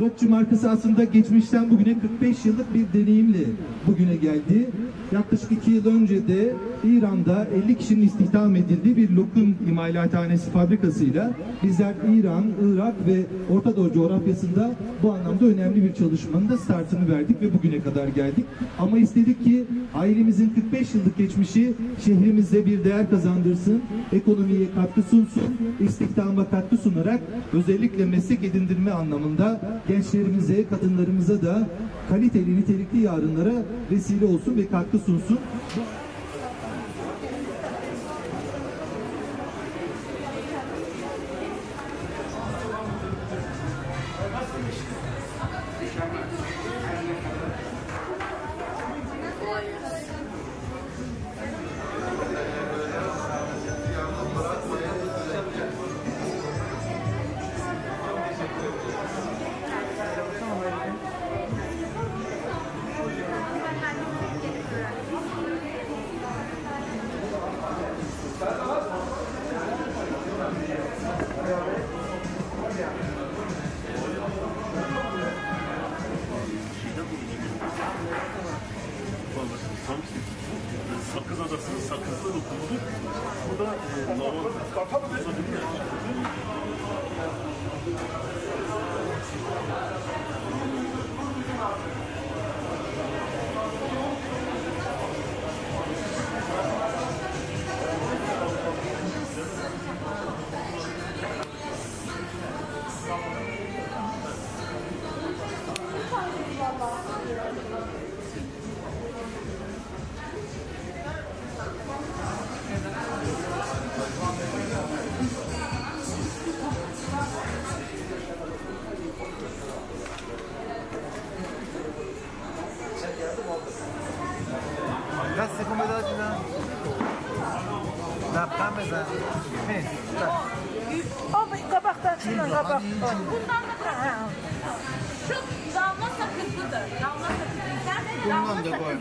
Rockçu markası aslında geçmişten bugüne 45 yıllık bir deneyimle bugüne geldi. Yaklaşık 2 yıl önce de İran'da 50 kişinin istihdam edildiği bir lokum imalathanesi fabrikasıyla bizler İran, Irak ve Orta Doğu coğrafyasında bu anlamda önemli bir çalışmanın da startını verdik ve bugüne kadar geldik. Ama istedik ki ailemizin 45 yıllık geçmişi şehrimize bir değer kazandırsın, ekonomiye katkı sunsun, istihdama katkı sunarak özellikle meslek edindirme anlamında gençlerimize, kadınlarımıza da kaliteli, nitelikli yarınlara vesile olsun ve katkı sunsun. Sakız Adası'nın sakızlı dokundu. Bu da lavanta. دستی کن بداد دیدم لبخند بزن Kabaktan şuna kabak. Bundan da şu damla sakızlıdır. Damla sakızı. Bundan da koy.